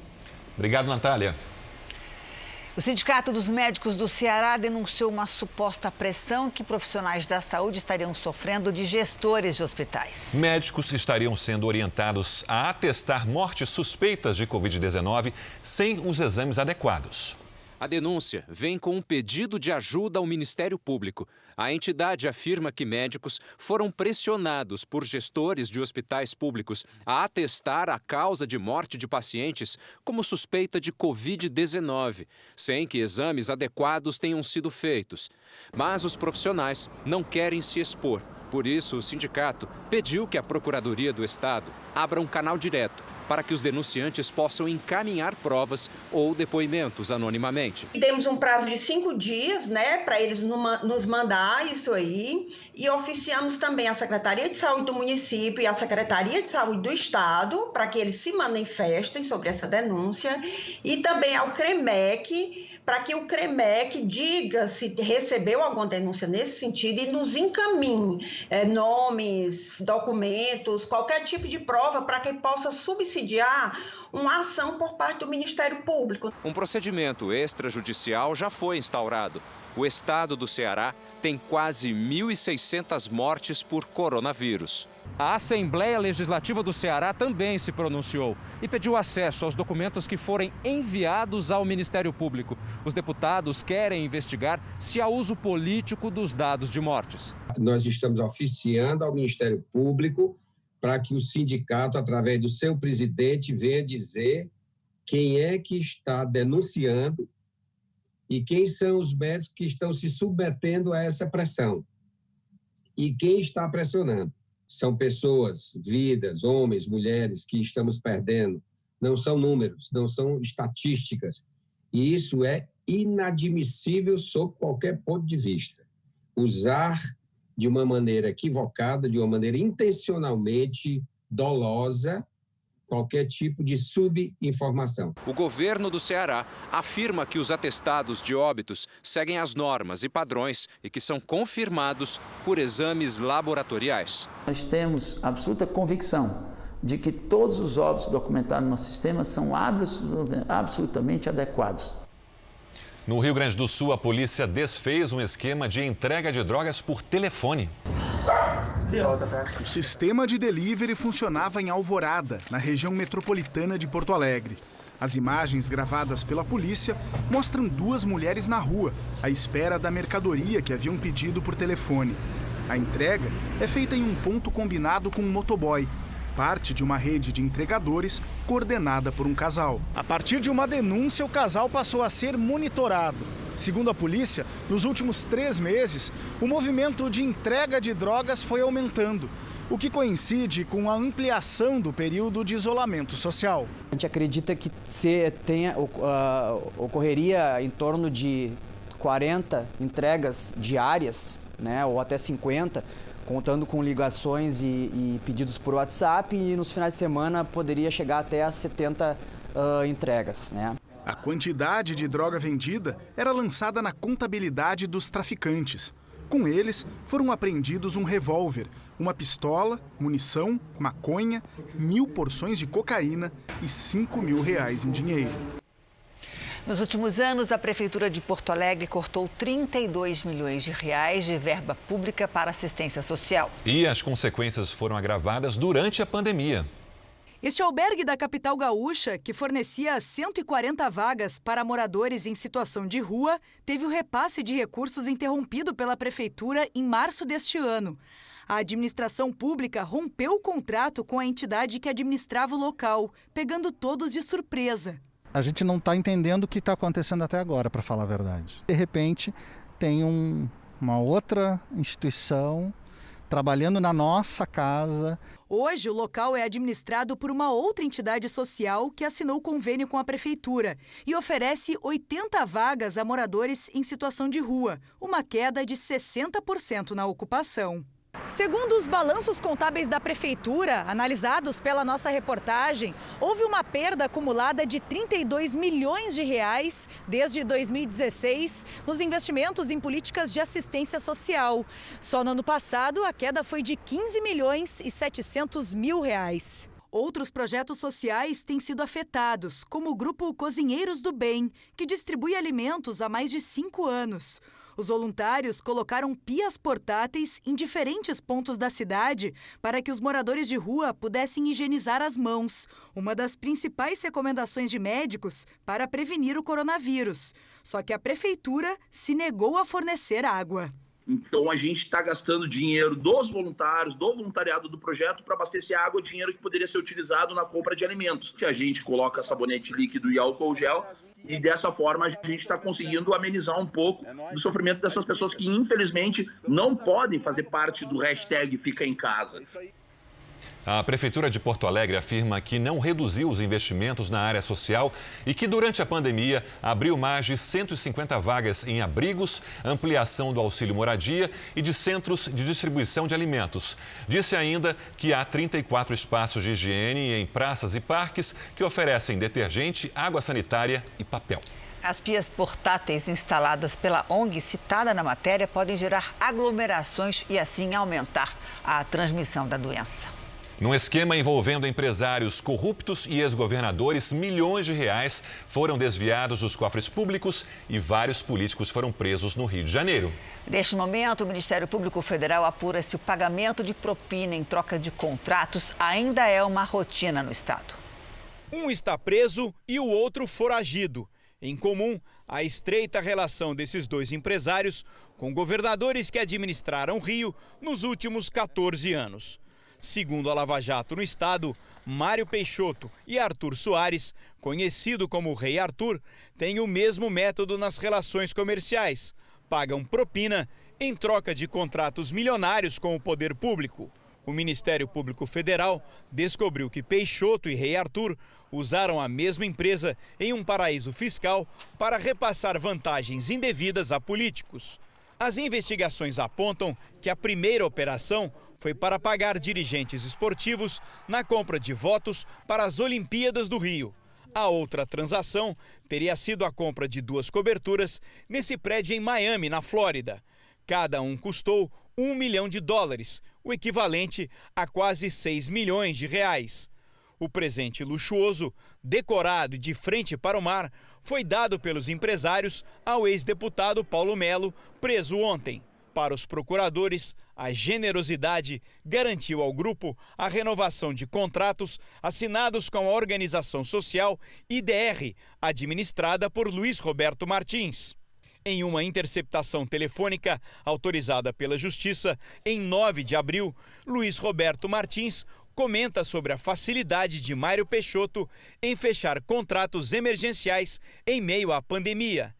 Obrigado, Natália. O Sindicato dos Médicos do Ceará denunciou uma suposta pressão que profissionais da saúde estariam sofrendo de gestores de hospitais. Médicos estariam sendo orientados a atestar mortes suspeitas de Covid-19 sem os exames adequados. A denúncia vem com um pedido de ajuda ao Ministério Público. A entidade afirma que médicos foram pressionados por gestores de hospitais públicos a atestar a causa de morte de pacientes como suspeita de Covid-19, sem que exames adequados tenham sido feitos. Mas os profissionais não querem se expor. Por isso, o sindicato pediu que a Procuradoria do Estado abra um canal direto para que os denunciantes possam encaminhar provas ou depoimentos anonimamente. Temos um prazo de 5 dias, para eles nos mandar isso aí, e oficiamos também a Secretaria de Saúde do município e a Secretaria de Saúde do Estado para que eles se manifestem sobre essa denúncia, e também ao CREMEC, para que o CREMEC diga se recebeu alguma denúncia nesse sentido e nos encaminhe nomes, documentos, qualquer tipo de prova para que possa subsidiar uma ação por parte do Ministério Público. Um procedimento extrajudicial já foi instaurado. O estado do Ceará tem quase 1.600 mortes por coronavírus. A Assembleia Legislativa do Ceará também se pronunciou e pediu acesso aos documentos que forem enviados ao Ministério Público. Os deputados querem investigar se há uso político dos dados de mortes. Nós estamos oficiando ao Ministério Público para que o sindicato, através do seu presidente, venha dizer quem é que está denunciando e quem são os médicos que estão se submetendo a essa pressão. E quem está pressionando? São pessoas, vidas, homens, mulheres que estamos perdendo. Não são números, não são estatísticas. E isso é inadmissível sob qualquer ponto de vista. Usar de uma maneira equivocada, de uma maneira intencionalmente dolosa, qualquer tipo de subinformação. O governo do Ceará afirma que os atestados de óbitos seguem as normas e padrões e que são confirmados por exames laboratoriais. Nós temos absoluta convicção de que todos os óbitos documentados no nosso sistema são absolutamente adequados. No Rio Grande do Sul, a polícia desfez um esquema de entrega de drogas por telefone. O sistema de delivery funcionava em Alvorada, na região metropolitana de Porto Alegre. As imagens gravadas pela polícia mostram duas mulheres na rua, à espera da mercadoria que haviam pedido por telefone. A entrega é feita em um ponto combinado com um motoboy, parte de uma rede de entregadores coordenada por um casal. A partir de uma denúncia, o casal passou a ser monitorado. Segundo a polícia, nos últimos 3 meses, o movimento de entrega de drogas foi aumentando, o que coincide com a ampliação do período de isolamento social. A gente acredita que ocorreria em torno de 40 entregas diárias, né, ou até 50, contando com ligações e pedidos por WhatsApp, e nos finais de semana poderia chegar até a 70 entregas, né? A quantidade de droga vendida era lançada na contabilidade dos traficantes. Com eles, foram apreendidos um revólver, uma pistola, munição, maconha, 1.000 porções de cocaína e R$5.000 em dinheiro. Nos últimos anos, a Prefeitura de Porto Alegre cortou 32 milhões de reais de verba pública para assistência social. E as consequências foram agravadas durante a pandemia. Este albergue da capital gaúcha, que fornecia 140 vagas para moradores em situação de rua, teve o repasse de recursos interrompido pela Prefeitura em março deste ano. A administração pública rompeu o contrato com a entidade que administrava o local, pegando todos de surpresa. A gente não está entendendo o que está acontecendo até agora, para falar a verdade. De repente, tem uma outra instituição trabalhando na nossa casa. Hoje, o local é administrado por uma outra entidade social que assinou convênio com a Prefeitura e oferece 80 vagas a moradores em situação de rua, uma queda de 60% na ocupação. Segundo os balanços contábeis da Prefeitura, analisados pela nossa reportagem, houve uma perda acumulada de 32 milhões de reais desde 2016 nos investimentos em políticas de assistência social. Só no ano passado, a queda foi de 15 milhões e 700 mil reais. Outros projetos sociais têm sido afetados, como o grupo Cozinheiros do Bem, que distribui alimentos há mais de 5 anos. Os voluntários colocaram pias portáteis em diferentes pontos da cidade para que os moradores de rua pudessem higienizar as mãos, uma das principais recomendações de médicos para prevenir o coronavírus. Só que a Prefeitura se negou a fornecer água. Então a gente está gastando dinheiro dos voluntários, do voluntariado do projeto para abastecer água, dinheiro que poderia ser utilizado na compra de alimentos. A gente coloca sabonete líquido e álcool gel e dessa forma a gente está conseguindo amenizar um pouco do sofrimento dessas pessoas que infelizmente não podem fazer parte do hashtag Fica em Casa. A Prefeitura de Porto Alegre afirma que não reduziu os investimentos na área social e que durante a pandemia abriu mais de 150 vagas em abrigos, ampliação do auxílio moradia e de centros de distribuição de alimentos. Disse ainda que há 34 espaços de higiene em praças e parques que oferecem detergente, água sanitária e papel. As pias portáteis instaladas pela ONG citada na matéria podem gerar aglomerações e assim aumentar a transmissão da doença. Num esquema envolvendo empresários corruptos e ex-governadores, milhões de reais foram desviados dos cofres públicos e vários políticos foram presos no Rio de Janeiro. Neste momento, o Ministério Público Federal apura se o pagamento de propina em troca de contratos ainda é uma rotina no estado. Um está preso e o outro foragido. Em comum, a estreita relação desses dois empresários com governadores que administraram o Rio nos últimos 14 anos. Segundo a Lava Jato no estado, Mário Peixoto e Arthur Soares, conhecido como Rei Arthur, têm o mesmo método nas relações comerciais. Pagam propina em troca de contratos milionários com o poder público. O Ministério Público Federal descobriu que Peixoto e Rei Arthur usaram a mesma empresa em um paraíso fiscal para repassar vantagens indevidas a políticos. As investigações apontam que a primeira operação foi para pagar dirigentes esportivos na compra de votos para as Olimpíadas do Rio. A outra transação teria sido a compra de 2 coberturas nesse prédio em Miami, na Flórida. Cada um custou $1 milhão, o equivalente a quase 6 milhões de reais. O presente luxuoso, decorado e de frente para o mar, foi dado pelos empresários ao ex-deputado Paulo Melo, preso ontem. Para os procuradores, a generosidade garantiu ao grupo a renovação de contratos assinados com a organização social IDR, administrada por Luiz Roberto Martins. Em uma interceptação telefônica autorizada pela Justiça, em 9 de abril, Luiz Roberto Martins comenta sobre a facilidade de Mário Peixoto em fechar contratos emergenciais em meio à pandemia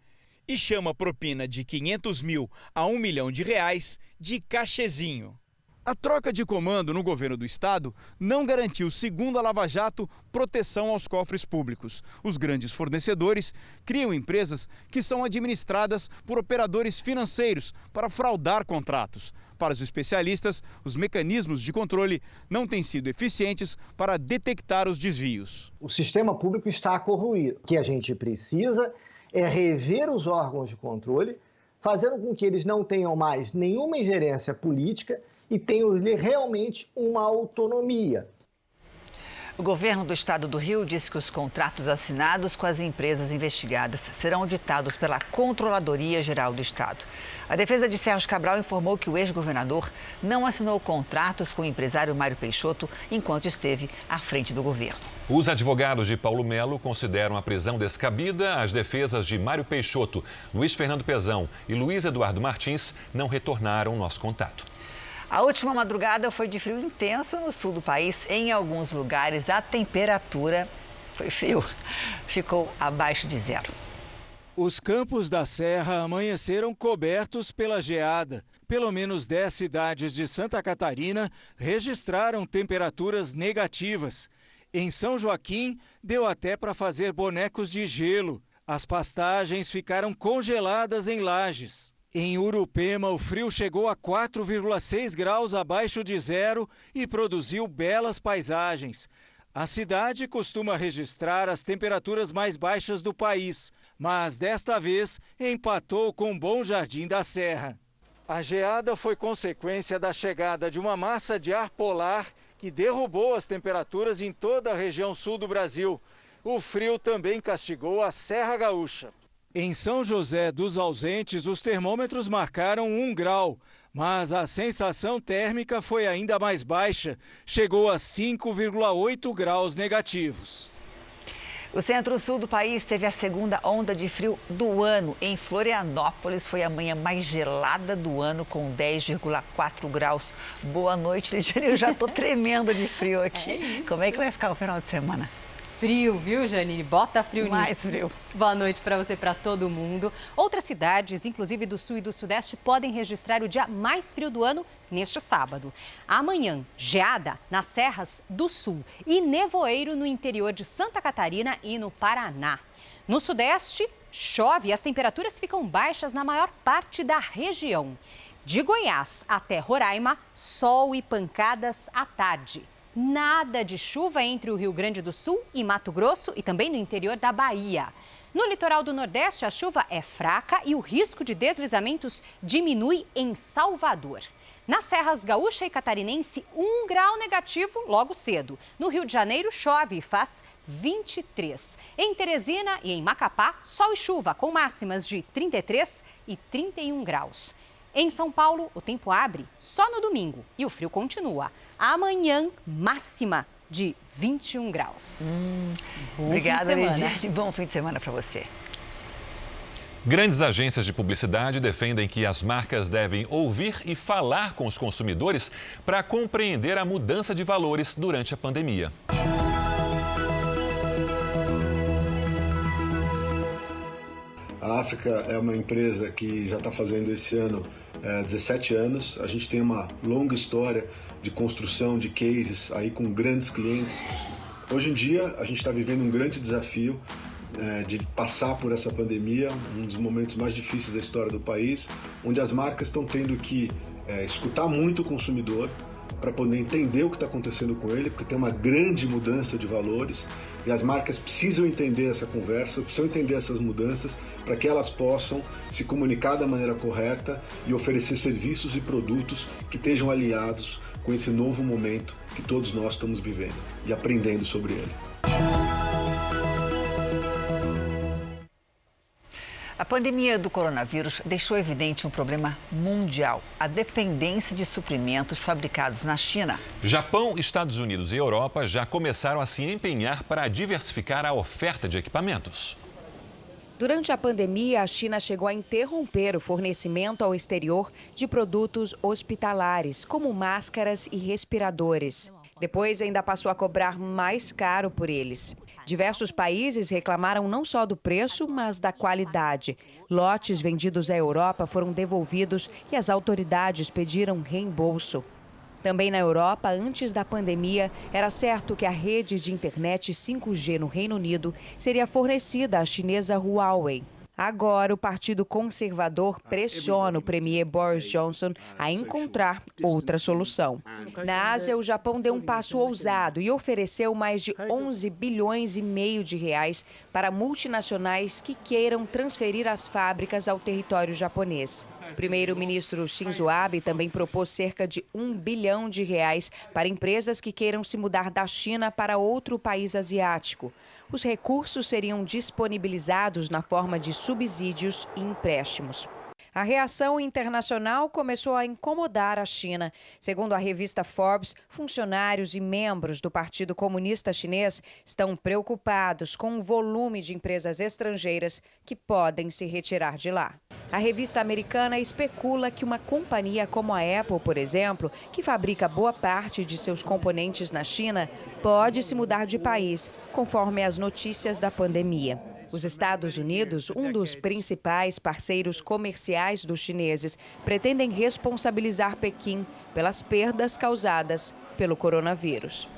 e chama propina de 500 mil a R$1 milhão de cachezinho. A troca de comando no governo do estado não garantiu, segundo a Lava Jato, proteção aos cofres públicos. Os grandes fornecedores criam empresas que são administradas por operadores financeiros para fraudar contratos. Para os especialistas, os mecanismos de controle não têm sido eficientes para detectar os desvios. O sistema público está corroído. O que a gente precisa é rever os órgãos de controle, fazendo com que eles não tenham mais nenhuma ingerência política e tenham realmente uma autonomia. O governo do estado do Rio disse que os contratos assinados com as empresas investigadas serão auditados pela Controladoria Geral do Estado. A defesa de Sérgio Cabral informou que o ex-governador não assinou contratos com o empresário Mário Peixoto enquanto esteve à frente do governo. Os advogados de Paulo Melo consideram a prisão descabida. As defesas de Mário Peixoto, Luiz Fernando Pezão e Luiz Eduardo Martins não retornaram ao nosso contato. A última madrugada foi de frio intenso no sul do país. Em alguns lugares, a temperatura foi frio, ficou abaixo de zero. Os campos da Serra amanheceram cobertos pela geada. Pelo menos 10 cidades de Santa Catarina registraram temperaturas negativas. Em São Joaquim, deu até para fazer bonecos de gelo. As pastagens ficaram congeladas em Lages. Em Urupema, o frio chegou a 4,6 graus abaixo de zero e produziu belas paisagens. A cidade costuma registrar as temperaturas mais baixas do país, mas desta vez empatou com Bom Jardim da Serra. A geada foi consequência da chegada de uma massa de ar polar que derrubou as temperaturas em toda a região sul do Brasil. O frio também castigou a Serra Gaúcha. Em São José dos Ausentes, os termômetros marcaram 1 grau, mas a sensação térmica foi ainda mais baixa, chegou a 5,8 graus negativos. O centro-sul do país teve a segunda onda de frio do ano. Em Florianópolis, foi a manhã mais gelada do ano, com 10,4 graus. Boa noite, Lidiane. Eu já estou tremendo de frio aqui. Como é que vai ficar o final de semana? Frio, viu, Janine? Bota frio nisso. Mais frio. Boa noite para você, para todo mundo. Outras cidades, inclusive do sul e do sudeste, podem registrar o dia mais frio do ano neste sábado. Amanhã, geada nas serras do sul e nevoeiro no interior de Santa Catarina e no Paraná. No sudeste, chove e as temperaturas ficam baixas na maior parte da região. De Goiás até Roraima, sol e pancadas à tarde. Nada de chuva entre o Rio Grande do Sul e Mato Grosso e também no interior da Bahia. No litoral do Nordeste, a chuva é fraca e o risco de deslizamentos diminui em Salvador. Nas serras gaúcha e catarinense, 1 grau negativo logo cedo. No Rio de Janeiro, chove e faz 23. Em Teresina e em Macapá, sol e chuva, com máximas de 33 e 31 graus. Em São Paulo, o tempo abre só no domingo e o frio continua. Amanhã, máxima de 21 graus. Obrigada, Lidiane. Bom fim de semana para você. Grandes agências de publicidade defendem que as marcas devem ouvir e falar com os consumidores para compreender a mudança de valores durante a pandemia. A África é uma empresa que já está fazendo esse ano 17 anos. A gente tem uma longa história de construção de cases aí com grandes clientes. Hoje em dia, a gente está vivendo um grande desafio de passar por essa pandemia, um dos momentos mais difíceis da história do país, onde as marcas estão tendo que escutar muito o consumidor para poder entender o que está acontecendo com ele, porque tem uma grande mudança de valores e as marcas precisam entender essa conversa, precisam entender essas mudanças para que elas possam se comunicar da maneira correta e oferecer serviços e produtos que estejam alinhados com esse novo momento que todos nós estamos vivendo e aprendendo sobre ele. A pandemia do coronavírus deixou evidente um problema mundial: a dependência de suprimentos fabricados na China. Japão, Estados Unidos e Europa já começaram a se empenhar para diversificar a oferta de equipamentos. Durante a pandemia, a China chegou a interromper o fornecimento ao exterior de produtos hospitalares, como máscaras e respiradores. Depois, ainda passou a cobrar mais caro por eles. Diversos países reclamaram não só do preço, mas da qualidade. Lotes vendidos à Europa foram devolvidos e as autoridades pediram reembolso. Também na Europa, antes da pandemia, era certo que a rede de internet 5G no Reino Unido seria fornecida à chinesa Huawei. Agora, o Partido Conservador pressiona o premier Boris Johnson a encontrar outra solução. Na Ásia, o Japão deu um passo ousado e ofereceu mais de 11 bilhões e meio de reais para multinacionais que queiram transferir as fábricas ao território japonês. O primeiro-ministro Shinzo Abe também propôs cerca de 1 bilhão de reais para empresas que queiram se mudar da China para outro país asiático. Os recursos seriam disponibilizados na forma de subsídios e empréstimos. A reação internacional começou a incomodar a China. Segundo a revista Forbes, funcionários e membros do Partido Comunista Chinês estão preocupados com o volume de empresas estrangeiras que podem se retirar de lá. A revista americana especula que uma companhia como a Apple, por exemplo, que fabrica boa parte de seus componentes na China, pode se mudar de país, conforme as notícias da pandemia. Os Estados Unidos, um dos principais parceiros comerciais dos chineses, pretendem responsabilizar Pequim pelas perdas causadas pelo coronavírus.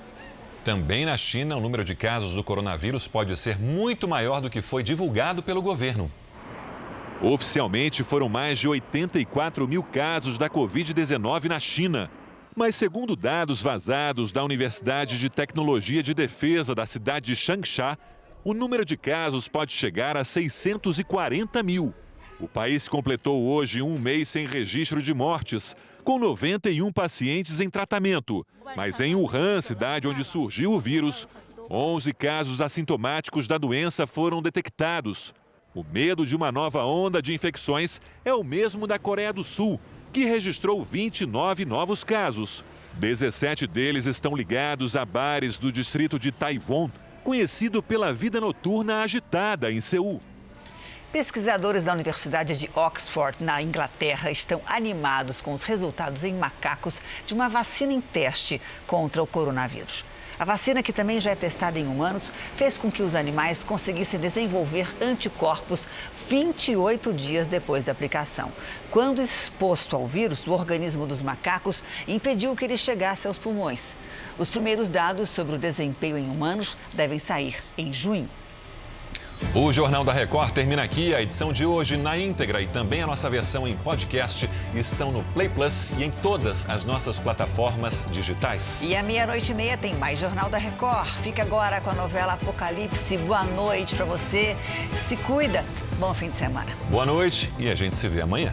Também na China, o número de casos do coronavírus pode ser muito maior do que foi divulgado pelo governo. Oficialmente, foram mais de 84 mil casos da Covid-19 na China. Mas, segundo dados vazados da Universidade de Tecnologia de Defesa da cidade de Changsha, o número de casos pode chegar a 640 mil. O país completou hoje um mês sem registro de mortes, com 91 pacientes em tratamento. Mas em Wuhan, cidade onde surgiu o vírus, 11 casos assintomáticos da doença foram detectados. O medo de uma nova onda de infecções é o mesmo da Coreia do Sul, que registrou 29 novos casos. 17 deles estão ligados a bares do distrito de Taiwan, conhecido pela vida noturna agitada em Seul. Pesquisadores da Universidade de Oxford, na Inglaterra, estão animados com os resultados em macacos de uma vacina em teste contra o coronavírus. A vacina, que também já é testada em humanos, fez com que os animais conseguissem desenvolver anticorpos 28 dias depois da aplicação. Quando exposto ao vírus, o organismo dos macacos impediu que ele chegasse aos pulmões. Os primeiros dados sobre o desempenho em humanos devem sair em junho. O Jornal da Record termina aqui. A edição de hoje na íntegra e também a nossa versão em podcast estão no Play Plus e em todas as nossas plataformas digitais. E à 00:30 tem mais Jornal da Record. Fica agora com a novela Apocalipse. Boa noite para você. Se cuida. Bom fim de semana. Boa noite e a gente se vê amanhã.